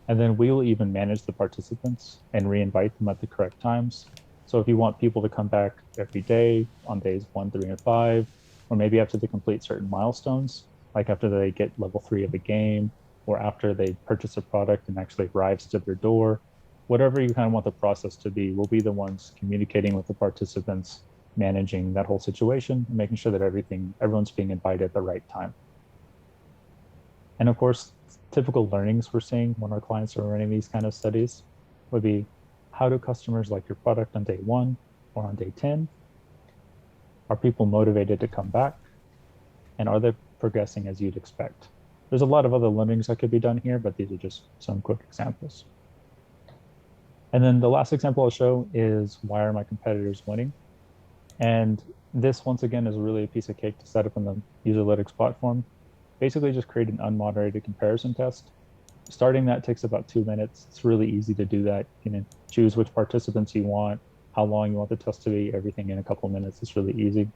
A: And then we will even manage the participants and re-invite them at the correct times. So if you want people to come back every day on days 1, 3, and 5, or maybe after they complete certain milestones, like after they get level 3 of a game, or after they purchase a product and actually arrives to their door, whatever you kind of want the process to be, we'll be the ones communicating with the participants, managing that whole situation, and making sure that everyone's being invited at the right time. And of course, typical learnings we're seeing when our clients are running these kind of studies would be, how do customers like your product on day 1 or on day 10? Are people motivated to come back? And are they progressing as you'd expect? There's a lot of other learnings that could be done here, but these are just some quick examples. And then the last example I'll show is, why are my competitors winning? And this, once again, is really a piece of cake to set up in the Userlytics platform. Basically, just create an unmoderated comparison test. Starting that takes about 2 minutes. It's really easy to do that. You can choose which participants you want, how long you want the test to be, everything in a couple of minutes. It's really easy.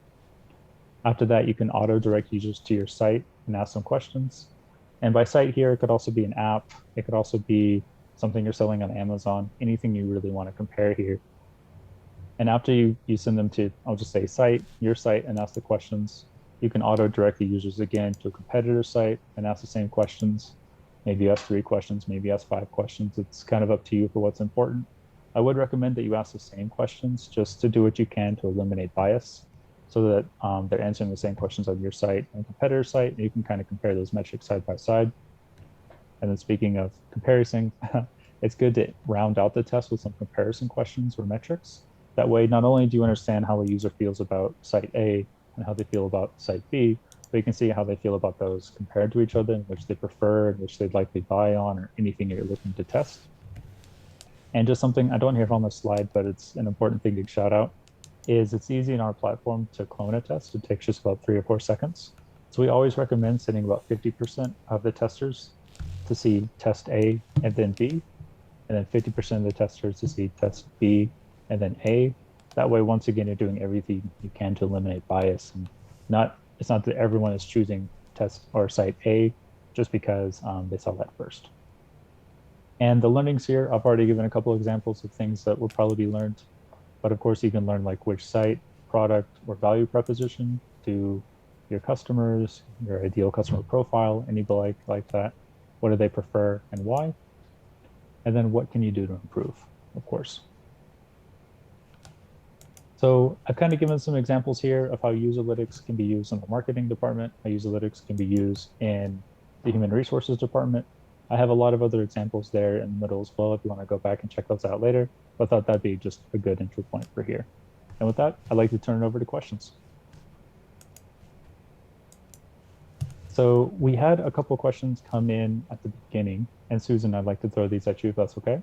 A: After that, you can auto-direct users to your site and ask them questions. And by site here, it could also be an app. It could also be something you're selling on Amazon, anything you really want to compare here. And after you send them to, I'll just say your site, and ask the questions, you can auto-direct the users again to a competitor site and ask the same questions. Maybe you ask 3 questions, maybe you ask 5 questions. It's kind of up to you for what's important. I would recommend that you ask the same questions just to do what you can to eliminate bias, so that they're answering the same questions on your site and competitor site, and you can kind of compare those metrics side by side. And then speaking of comparison, it's good to round out the test with some comparison questions or metrics. That way, not only do you understand how a user feels about site A and how they feel about site B, but you can see how they feel about those compared to each other, and which they prefer, and which they'd likely buy on, or anything you're looking to test. And just something I don't have on the slide, but it's an important thing to shout out, is it's easy in our platform to clone a test. It takes just about 3 or 4 seconds. So we always recommend sending about 50% of the testers to see test A and then B, and then 50% of the testers to see test B and then A. That way, once again, you're doing everything you can to eliminate bias, and it's not that everyone is choosing test or site A just because they saw that first. And the learnings here, I've already given a couple of examples of things that will probably be learned, but of course you can learn like which site, product, or value proposition to your customers, your ideal customer profile, anybody like that. What do they prefer and why? And then what can you do to improve, of course. So I've kind of given some examples here of how Userlytics can be used in the marketing department, how Userlytics can be used in the human resources department. I have a lot of other examples there in the middle as well if you want to go back and check those out later, but I thought that'd be just a good entry point for here. And with that, I'd like to turn it over to questions. So we had a couple of questions come in at the beginning, and Susan, I'd like to throw these at you if that's okay.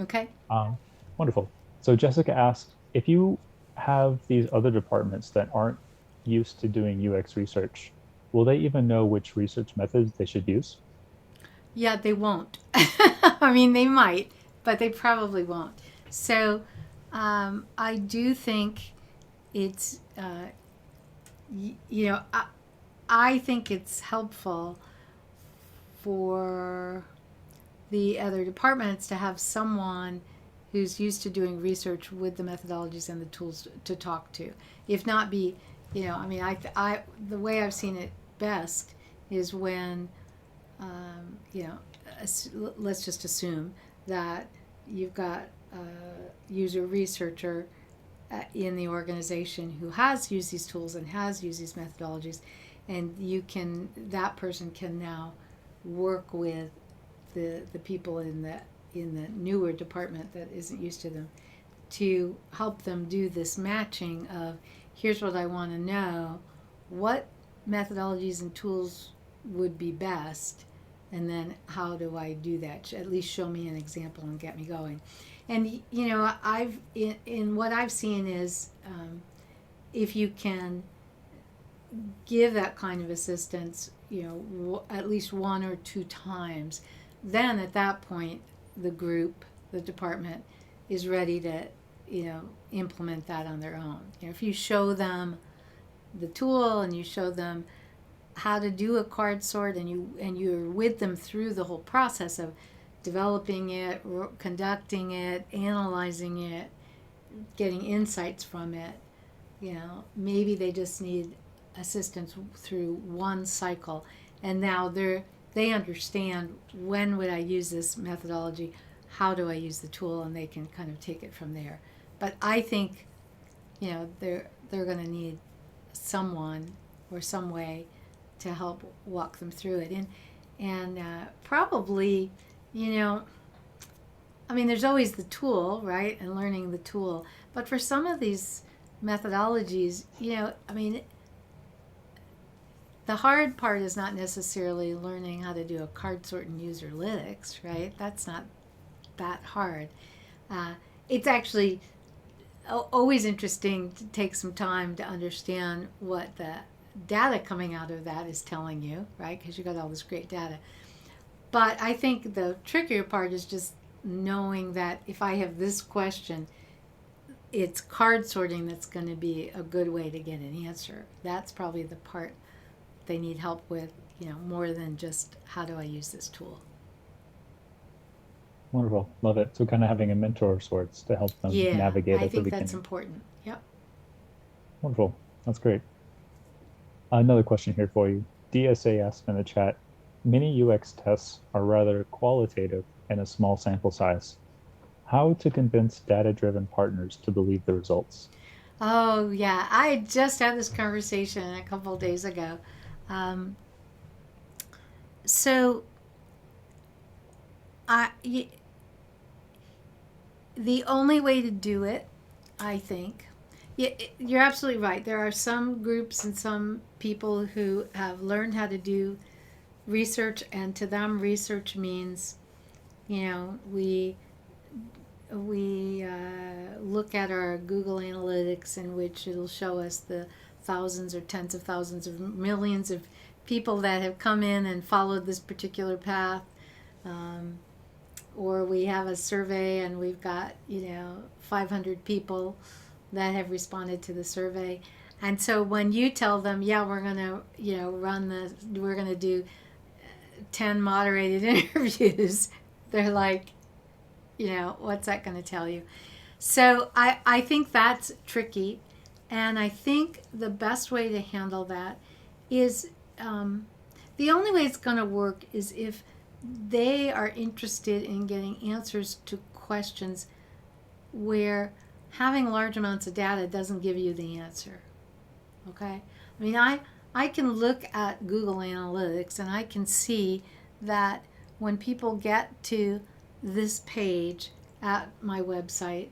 B: Okay.
A: Wonderful. So Jessica asked, if you have these other departments that aren't used to doing UX research, will they even know which research methods they should use?
B: Yeah, they won't. I mean, they might, but they probably won't. So I do think it's, I think it's helpful for the other departments to have someone who's used to doing research with the methodologies and the tools to talk to. If not be, the way I've seen it best is when, let's just assume that you've got a user researcher in the organization who has used these tools and has used these methodologies, and that person can now work with the people in the newer department that isn't used to them, to help them do this matching of, here's what I want to know, what methodologies and tools would be best, and then how do I do that? At least show me an example and get me going. And I've in what I've seen is, if you can give that kind of assistance, at least one or two times, then at that point the department is ready to implement that on their own. If you show them the tool and you show them how to do a card sort, and you're with them through the whole process of developing it, conducting it, analyzing it, getting insights from it, maybe they just need assistance through one cycle, and now they understand, when would I use this methodology, how do I use the tool, and they can kind of take it from there. But I think they're going to need someone or some way to help walk them through it, and probably there's always the tool, right, and learning the tool, but for some of these methodologies, the hard part is not necessarily learning how to do a card sort in Userlytics, right? That's not that hard. It's actually always interesting to take some time to understand what the data coming out of that is telling you, right? Because you got all this great data. But I think the trickier part is just knowing that if I have this question, it's card sorting that's going to be a good way to get an answer. That's probably the part they need help with, more than just how do I use this tool.
A: Wonderful. Love it. So kind of having a mentor of sorts to help them navigate
B: I
A: at the
B: think
A: beginning.
B: that's important. Yep.
A: Wonderful. That's great. Another question here for you. DSA asked in the chat, many UX tests are rather qualitative and a small sample size. How to convince data-driven partners to believe the results?
B: Oh, yeah. I just had this conversation a couple of days ago. So the only way to do it, I think, you're absolutely right. There are some groups and some people who have learned how to do research, and to them research means, we look at our Google Analytics, in which it'll show us the thousands or tens of thousands of millions of people that have come in and followed this particular path. Or we have a survey and we've got 500 people that have responded to the survey. And so when you tell them, we're gonna we're gonna do 10 moderated interviews, they're like, what's that going to tell you? So I think that's tricky, and I think the best way to handle that is, the only way it's going to work is if they are interested in getting answers to questions where having large amounts of data doesn't give you the answer. Okay? I can look at Google Analytics and I can see that when people get to this page at my website,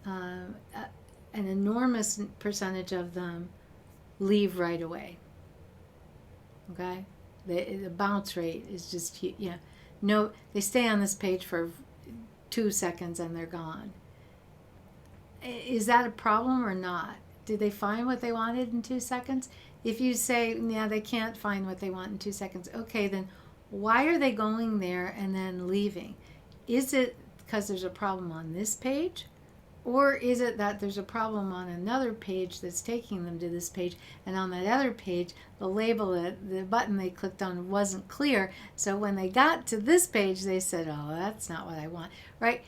B: an enormous percentage of them leave right away. Okay? The bounce rate is just, they stay on this page for 2 seconds and they're gone. Is that a problem or not? Did they find what they wanted in 2 seconds? If you say, they can't find what they want in 2 seconds, okay, then why are they going there and then leaving? Is it because there's a problem on this page, Or is it that there's a problem on another page that's taking them to this page, and on that other page, the label, the button they clicked on wasn't clear. So when they got to this page, they said, "Oh, that's not what I want." Right?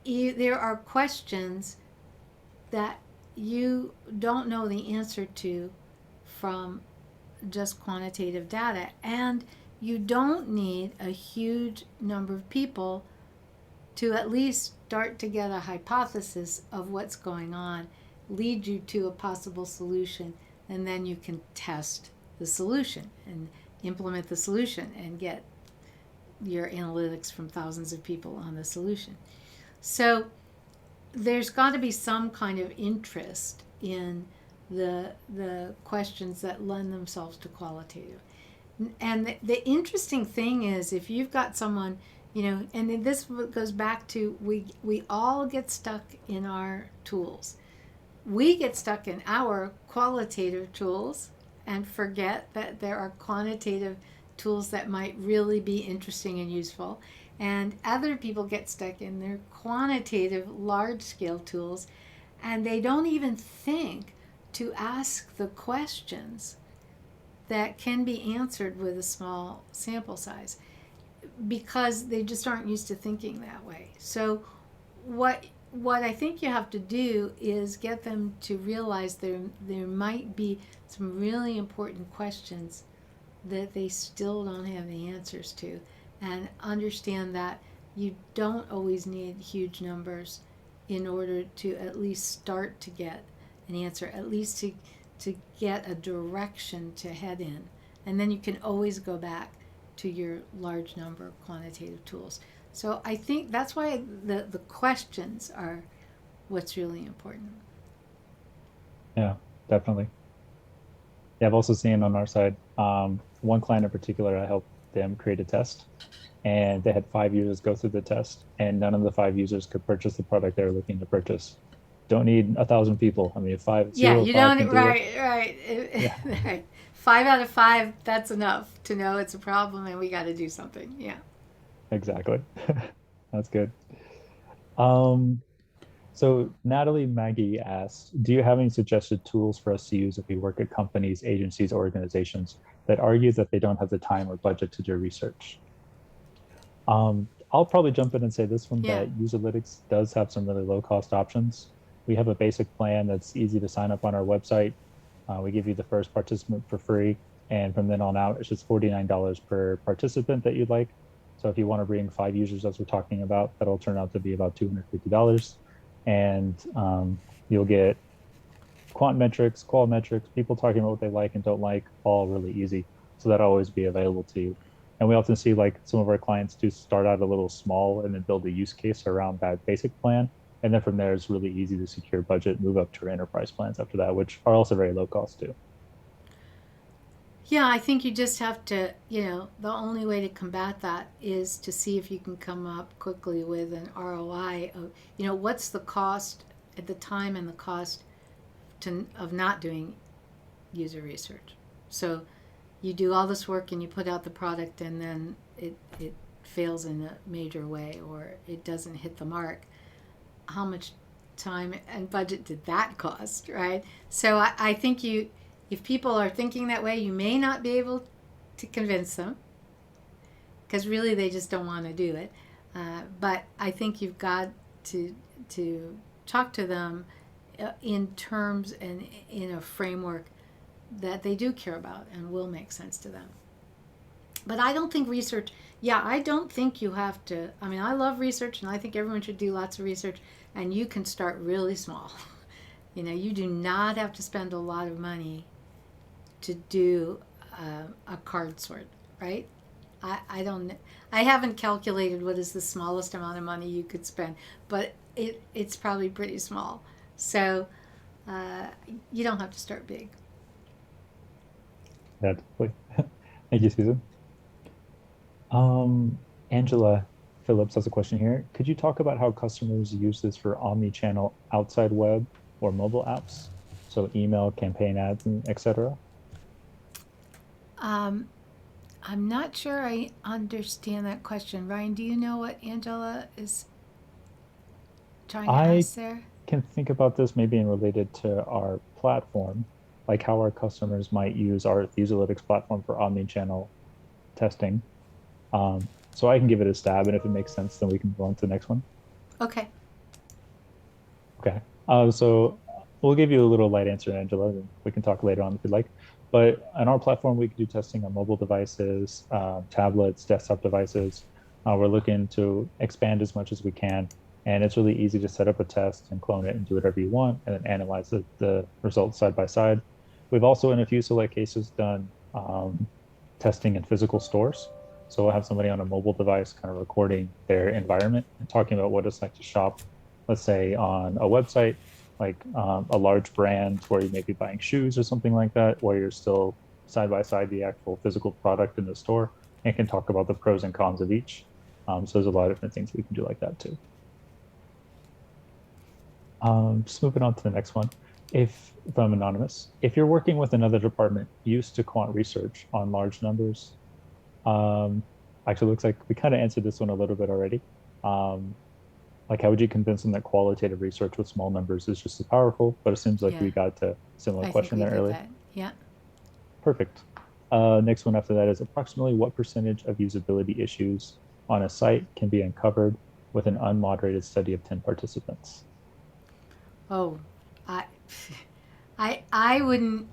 B: There are questions that you don't know the answer to from just quantitative data, and you don't need a huge number of people to at least start to get a hypothesis of what's going on, lead you to a possible solution, and then you can test the solution and implement the solution and get your analytics from thousands of people on the solution. So there's got to be some kind of interest in the questions that lend themselves to qualitative. And the interesting thing is, if you've got someone, and this goes back to we all get stuck in our tools. We get stuck in our qualitative tools and forget that there are quantitative tools that might really be interesting and useful. And other people get stuck in their quantitative large scale tools, and they don't even think to ask the questions that can be answered with a small sample size, because they just aren't used to thinking that way. So what I think you have to do is get them to realize there might be some really important questions that they still don't have the answers to, and understand that you don't always need huge numbers in order to at least start to get an answer, at least to get a direction to head in. And then you can always go back to your large number of quantitative tools. So I think that's why the questions are what's really important.
A: Yeah, definitely. Yeah, I've also seen on our side, one client in particular, I helped them create a test, and they had 5 users go through the test, and none of the 5 users could purchase the product they were looking to purchase. Don't need 1,000 people. I mean, if
B: Yeah,
A: zero
B: you
A: five
B: don't,
A: can do it.
B: right.
A: Yeah,
B: Right. 5 out of 5, that's enough to know it's a problem and we got to do something. Yeah.
A: exactly. That's good. Um, so Natalie Maggie asks, do you have any suggested tools for us to use if we work at companies, agencies, or organizations that argue that they don't have the time or budget to do research? I'll probably jump in and say this one,
B: Yeah.
A: that Userlytics does have some really low cost options. We have a basic plan that's easy to sign up on our website. We give you the first participant for free. And from then on out, it's just $49 per participant that you'd like. So if you want to bring 5 users, as we're talking about, that'll turn out to be about $250. And you'll get quant metrics, qual metrics, people talking about what they like and don't like, all really easy. So that'll always be available to you. And we often see like some of our clients do start out a little small and then build a use case around that basic plan. And then from there, it's really easy to secure budget, move up to our enterprise plans after that, which are also very low cost too.
B: Yeah, I think you just have to, the only way to combat that is to see if you can come up quickly with an ROI of, what's the cost at the time and the cost of not doing user research. So you do all this work and you put out the product and then it fails in a major way or it doesn't hit the mark. How much time and budget did that cost, right? So I think if people are thinking that way, you may not be able to convince them because really they just don't want to do it. But I think you've got to talk to them in terms and in a framework that they do care about and will make sense to them. But I don't think I don't think you have to. I mean, I love research and I think everyone should do lots of research, and you can start really small. You do not have to spend a lot of money to do a card sort, right? I haven't calculated what is the smallest amount of money you could spend, but it's probably pretty small. So you don't have to start big.
A: Yeah, definitely. Thank you, Susan. Angela Phillips has a question here. Could you talk about how customers use this for omni-channel outside web or mobile apps? So email, campaign ads, and etc.
B: Um, I'm not sure I understand that question. Ryan, do you know what Angela is trying to
A: I
B: ask there?
A: can think about this maybe in related to our platform, like how our customers might use our Userlytics platform for omni-channel testing. So I can give it a stab, and if it makes sense, then we can go on to the next one.
B: Okay.
A: Okay. So we'll give you a little light answer, Angela, and we can talk later on if you'd like. But on our platform, we can do testing on mobile devices, tablets, desktop devices. We're looking to expand as much as we can. And it's really easy to set up a test and clone it and do whatever you want and then analyze the results side by side. We've also, in a few select cases, done testing in physical stores. So we'll have somebody on a mobile device kind of recording their environment and talking about what it's like to shop, let's say on a website, like a large brand where you may be buying shoes or something like that, where you're still side by side the actual physical product in the store and can talk about the pros and cons of each. So there's a lot of different things we can do like that too. Just moving on to the next one. If from Anonymous, if you're working with another department used to quant research on large numbers, um, actually looks like we kind of answered this one a little bit already. Um, like how would you convince them that qualitative research with small numbers is just as powerful? But it seems like
B: Yeah,
A: we got to similar
B: I think
A: question
B: we
A: there
B: did
A: earlier.
B: that. Yeah.
A: Perfect. Next one after that is approximately what percentage of usability issues on a site can be uncovered with an unmoderated study of 10 participants?
B: Oh, I, I wouldn't.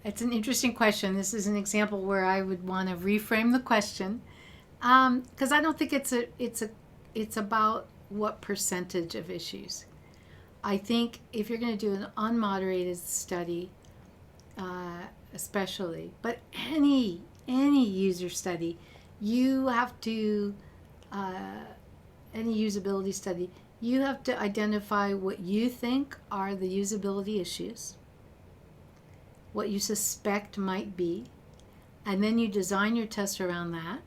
B: It's an interesting question. This is an example where I would want to reframe the question, because I don't think it's about what percentage of issues. I think if you're going to do an unmoderated study, especially, but any user study, you have to any usability study, you have to identify what you think are the usability issues, what you suspect might be, and then you design your test around that,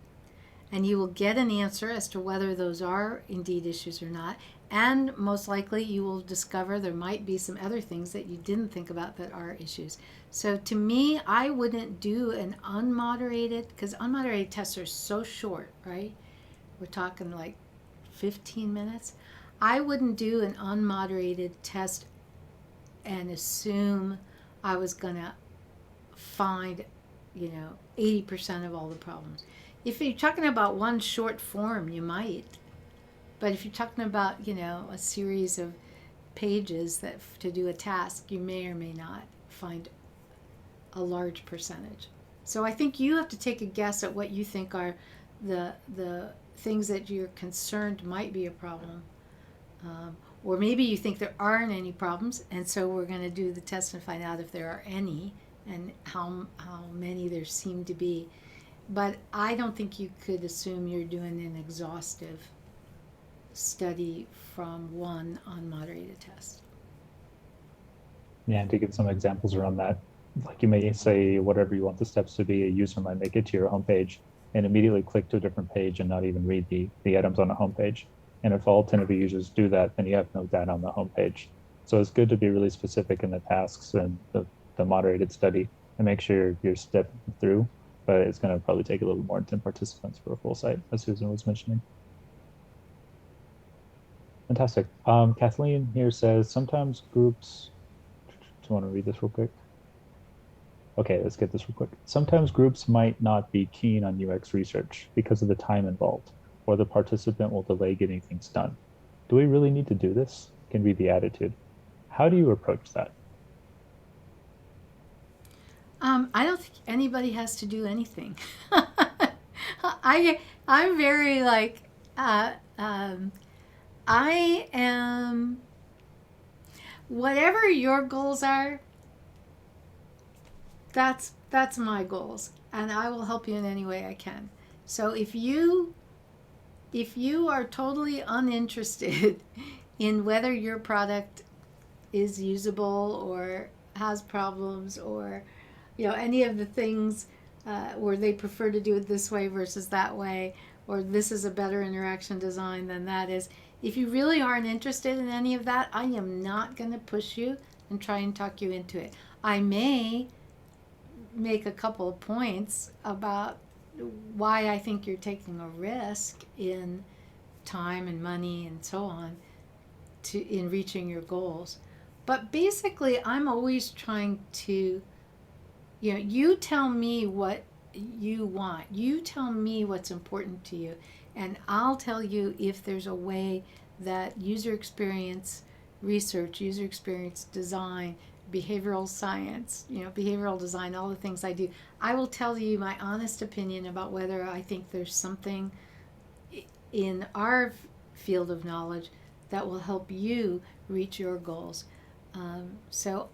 B: and you will get an answer as to whether those are indeed issues or not. And most likely, you will discover there might be some other things that you didn't think about that are issues. So, to me, I wouldn't do an unmoderated, because unmoderated tests are so short, right? We're talking like 15 minutes. I wouldn't do an unmoderated test and assume I was going to find, 80% of all the problems. If you're talking about one short form, you might. But if you're talking about, a series of pages that to do a task, you may or may not find a large percentage. So I think you have to take a guess at what you think are the things that you're concerned might be a problem. Or maybe you think there aren't any problems, and so we're going to do the test and find out if there are any and how many there seem to be. But I don't think you could assume you're doing an exhaustive study from one unmoderated test.
A: Yeah, and to give some examples around that, like you may say whatever you want the steps to be, a user might make it to your homepage and immediately click to a different page and not even read the items on the homepage. And if all 10 of your users do that, then you have no data on the homepage. So it's good to be really specific in the tasks and the moderated study and make sure you're stepping through. But it's going to probably take a little more than 10 participants for a full site, as Susan was mentioning. Fantastic. Kathleen here says sometimes groups, do you want to read this real quick? Okay, let's get this real quick. Sometimes groups might not be keen on UX research because of the time involved, or the participant will delay getting things done. Do we really need to do this? Can be the attitude. How do you approach that?
B: I don't think anybody has to do anything. I'm very like I am whatever your goals are. That's my goals, and I will help you in any way I can. So if you are totally uninterested in whether your product is usable or has problems or any of the things where they prefer to do it this way versus that way, or this is a better interaction design than that is, if you really aren't interested in any of that, I am not going to push you and try and talk you into it. I may make a couple of points about why I think you're taking a risk in time and money and so on in reaching your goals. But basically, I'm always trying to, you tell me what you want. You tell me what's important to you. And I'll tell you if there's a way that user experience research, user experience design, behavioral science, behavioral design, all the things I do. I will tell you my honest opinion about whether I think there's something in our field of knowledge that will help you reach your goals. So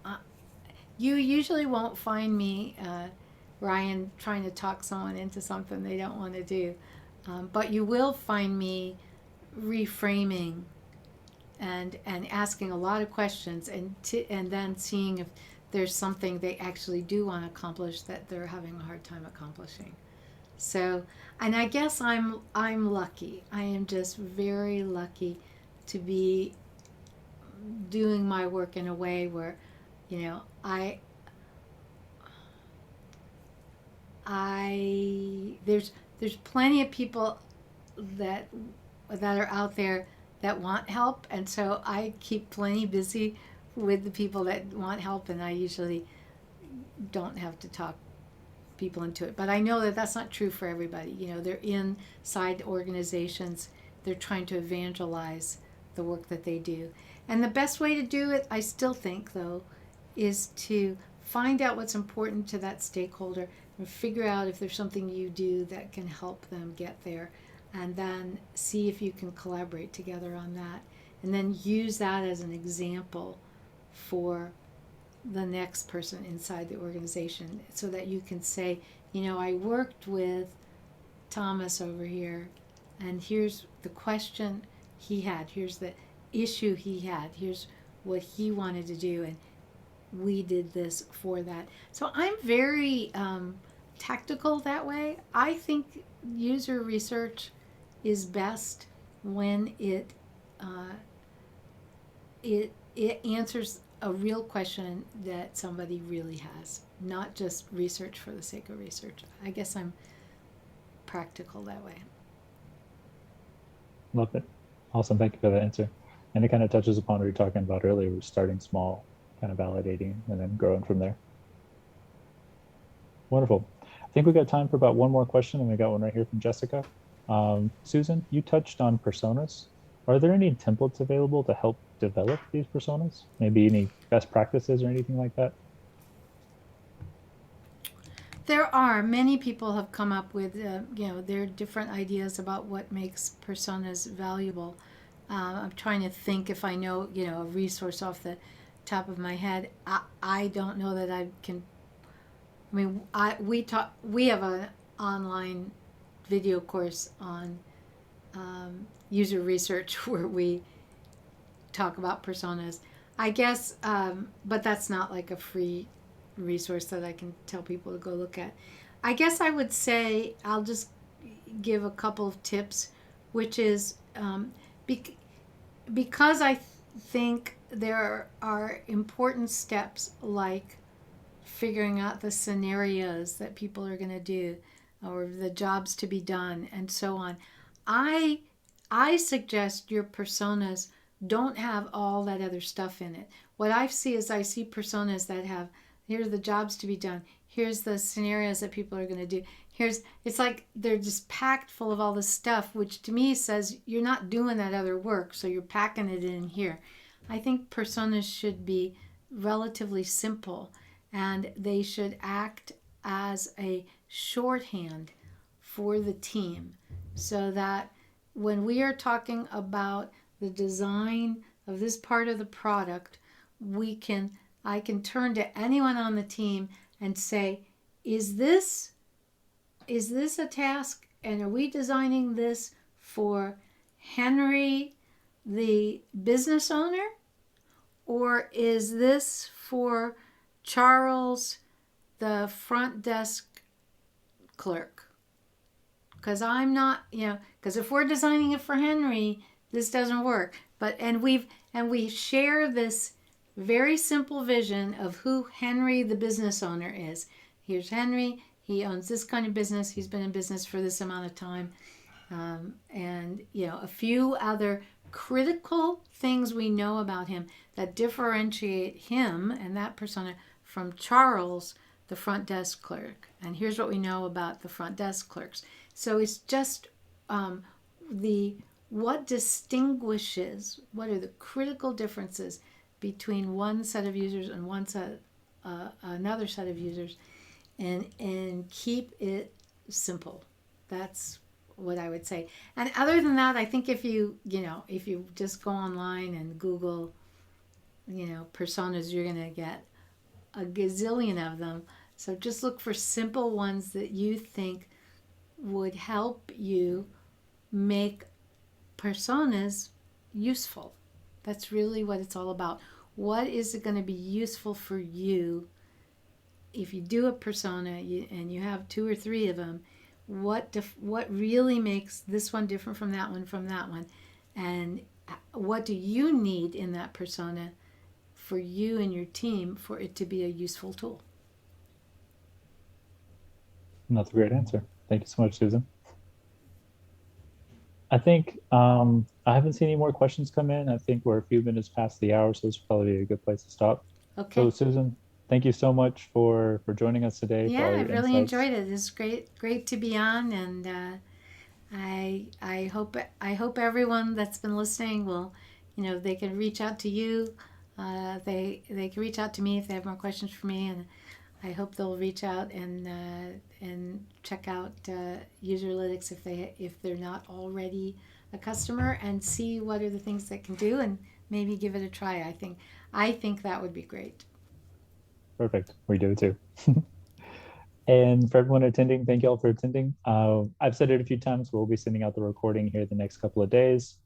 B: you usually won't find me, Ryan, trying to talk someone into something they don't want to do. But you will find me reframing and asking a lot of questions and then seeing if there's something they actually do want to accomplish that they're having a hard time accomplishing. So, and I guess I'm lucky. I am just very lucky to be doing my work in a way where, there's plenty of people that are out there that want help, and so I keep plenty busy with the people that want help, and I usually don't have to talk people into it. But I know that that's not true for everybody. They're inside organizations. They're trying to evangelize the work that they do. And the best way to do it, I still think, though, is to find out what's important to that stakeholder and figure out if there's something you do that can help them get there, and then see if you can collaborate together on that, and then use that as an example for the next person inside the organization, so that you can say, I worked with Thomas over here, and here's the question he had, here's the issue he had, here's what he wanted to do, and we did this for that. So I'm very tactical that way. I think user research is best when it answers a real question that somebody really has, not just research for the sake of research. I guess I'm practical that way.
A: Love it. Awesome. Thank you for that answer. And it kind of touches upon what you were talking about earlier, with starting small, kind of validating, and then growing from there. Wonderful. I think we got time for about one more question, and we got one right here from Jessica. Susan, you touched on personas. Are there any templates available to help develop these personas? Maybe any best practices or anything like that?
B: There are. Many people have come up with, their different ideas about what makes personas valuable. I'm trying to think if I know, a resource off the top of my head. I don't know that I can. I mean, we have an online video course on user research where we talk about personas. I guess, but that's not like a free resource that I can tell people to go look at. I guess I would say I'll just give a couple of tips, which is because I think there are important steps like figuring out the scenarios that people are going to do, or the jobs to be done, and so on. I suggest your personas don't have all that other stuff in it. What I see personas that have, here's the jobs to be done, here's the scenarios that people are going to do, it's like they're just packed full of all this stuff, which to me says you're not doing that other work, so you're packing it in here. I think personas should be relatively simple, and they should act as a shorthand for the team, so that when we are talking about the design of this part of the product, I can turn to anyone on the team and say, is this a task, and are we designing this for Henry, the business owner, or is this for Charles, the front desk clerk? Because I'm not, because if we're designing it for Henry, this doesn't work. And we share this very simple vision of who Henry, the business owner, is. Here's Henry. He owns this kind of business. He's been in business for this amount of time. and a few other critical things we know about him that differentiate him and that persona from Charles, the front desk clerk. And here's what we know about the front desk clerks. So it's just the what distinguishes, what are the critical differences between one set of users and another set of users, and keep it simple. That's what I would say. And other than that, I think if you just go online and Google, personas, you're going to get a gazillion of them. So just look for simple ones that you think would help you make personas useful. That's really what it's all about. What is it going to be useful for you if you do a persona and you have two or three of them? What really makes this one different from that one, and what do you need in that persona for you and your team for it to be a useful tool?
A: And that's a great answer. Thank you so much, Susan. I think I haven't seen any more questions come in. I think we're a few minutes past the hour, so this would probably be a good place to stop. So,
B: Okay.
A: Susan, thank you so much for joining us today, for
B: Yeah,
A: all
B: I
A: your
B: really
A: insights.
B: enjoyed it. It's great to be on, and I hope everyone that's been listening will, they can reach out to you. They can reach out to me if they have more questions for me, and I hope they'll reach out and check out Userlytics if they're not already a customer, and see what are the things that can do, and maybe give it a try. I think that would be great.
A: Perfect. We do too. And for everyone attending, thank you all for attending. I've said it a few times. We'll be sending out the recording here the next couple of days.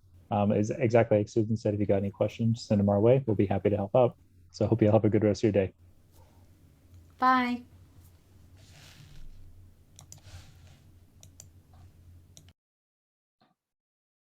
A: Is exactly like Susan said. If you got any questions, send them our way. We'll be happy to help out. So I hope you all have a good rest of your day.
B: Bye.